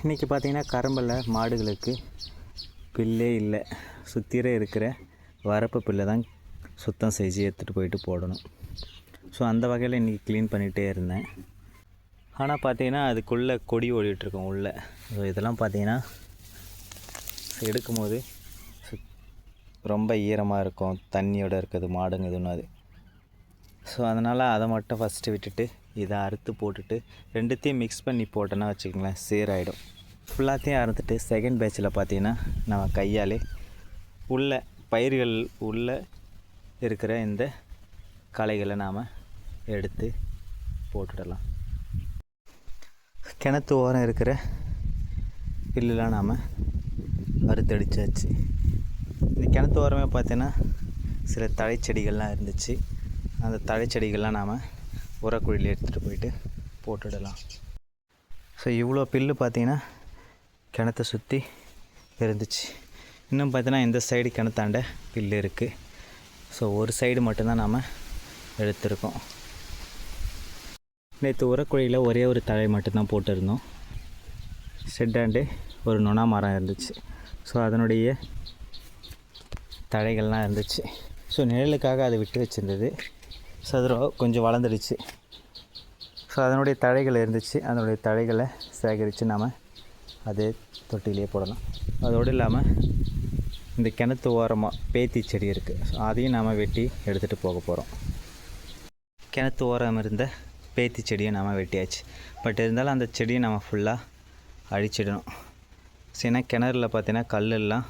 இன்றைக்கி பார்த்திங்கன்னா கரம்பில் மாடுகளுக்கு புல்லே இல்லை. சுற்றிலே இருக்கிற வரப்பு புல்லை தான் சுத்தம் செஞ்சு எடுத்துகிட்டு போயிட்டு போடணும். ஸோ அந்த வகையில் இன்றைக்கி க்ளீன் பண்ணிகிட்டே இருந்தேன். ஆனால் பார்த்திங்கன்னா அதுக்குள்ளே கொடி ஓடிட்டுருக்கோம் உள்ளே. ஸோ இதெல்லாம் பார்த்திங்கன்னா எடுக்கும் போது ரொம்ப ஈரமாக இருக்கும், தண்ணியோடு இருக்குது மாடுங்க இதுன்னு அது. ஸோ அதனால் அதை மட்டும் ஃபஸ்ட்டு விட்டுட்டு இதை அறுத்து போட்டுட்டு ரெண்டுத்தையும் மிக்ஸ் பண்ணி போட்டோன்னா வச்சுக்கோங்களேன் சீராகிடும். ஃபுல்லாத்தையும் அறுத்துட்டு செகண்ட் பேட்சில் பார்த்திங்கன்னா நம்ம கையாலே உள்ள பயிர்கள் உள்ளே இருக்கிற இந்த களைகளை நாம் எடுத்து போட்டுடலாம். கிணத்து ஓரம் இருக்கிற புல்லுலாம் நாம் அறுத்தடிச்சாச்சு. இந்த கிணத்து ஓரமே பார்த்தீங்கன்னா சில தழைச்செடிகள்லாம் இருந்துச்சு. அந்த தழைச்செடிகள்லாம் நாம் உரக்குழியில் எடுத்துகிட்டு போயிட்டு போட்டுடலாம். ஸோ இவ்வளோ புல்லு பார்த்திங்கன்னா கிணத்தை சுற்றி இருந்துச்சு. இன்னும் பார்த்தீங்கன்னா இந்த சைடு கிணத்தாண்ட புல்லு இருக்குது. ஸோ ஒரு சைடு மட்டும்தான் நாம் எடுத்துருக்கோம். நேற்று உரக்குழியில் ஒரே ஒரு தழை மட்டும்தான் போட்டிருந்தோம். ஷெட்டாண்டு ஒரு நொணா மரம் இருந்துச்சு. ஸோ அதனுடைய தழைகள்லாம் இருந்துச்சு. ஸோ நிழலுக்காக அதை விட்டு வச்சுருந்தது. ஸோ அது கொஞ்சம் வளர்ந்துடுச்சு. ஸோ அதனுடைய தழைகள் இருந்துச்சு. அதனுடைய தழைகளை சேகரித்து நாம் அதே தொட்டிலே போடலாம். அதோடு இல்லாமல் இந்த கிணத்து ஓரமாக பேத்தி செடி இருக்குது. ஸோ அதையும் நாம் வெட்டி எடுத்துகிட்டு போக போகிறோம். கிணத்து ஓரம் இருந்த பேத்தி செடியை நாம் வெட்டியாச்சு. பட் இருந்தாலும் அந்த செடியை நம்ம ஃபுல்லாக அழிச்சிடணும். ஸோ ஏன்னா கிணறுல பார்த்தீங்கன்னா கல்லெல்லாம்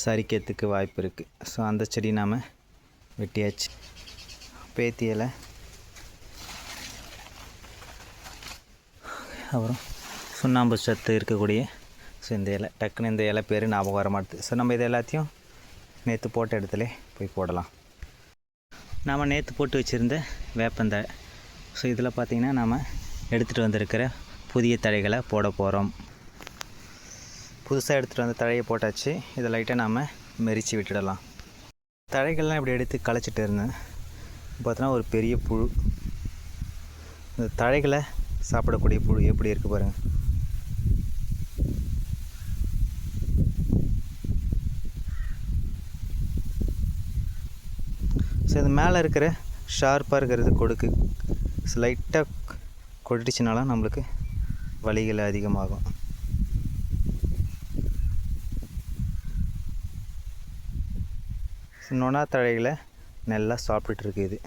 சரிக்கிறதுக்கு வாய்ப்பு இருக்குது. ஸோ அந்த செடி நாம் வெட்டியாச்சு. பேத்தி இலை, அப்புறம் சுண்ணாம்பு சத்து இருக்கக்கூடிய ஸோ இந்த இலை, டக்குன்னு இந்த இலை பேர் ஞாபகம் வர மாட்டுது. ஸோ நம்ம இது எல்லாத்தையும் நேற்று போட்ட இடத்துல போய் போடலாம். நாம் நேற்று போட்டு வச்சுருந்த வேப்பந்தழை. ஸோ இதில் பார்த்திங்கன்னா நாம் எடுத்துகிட்டு வந்திருக்கிற புதிய தழைகளை போட போகிறோம். புதுசாக எடுத்துகிட்டு வந்த தழையை போட்டாச்சு. இதை லைட்டாக நாம் மெரித்து விட்டுடலாம். தழைகள்லாம் இப்படி எடுத்து களைச்சிட்டு இருந்தேன். பார்த்தோன்னா ஒரு பெரிய புழு. இந்த தழைகளை சாப்பிடக்கூடிய புழு எப்படி இருக்குது பாருங்கள். ஸோ இது மேலே இருக்கிற ஷார்ப்பாக இருக்கிறது கொடுக்கு. லைட்டாக கொட்டிச்சுனாலும் நம்மளுக்கு வலிகள் அதிகமாகும். நொணா தழைகளை நல்லா சாப்பிட்டுருக்கு இது.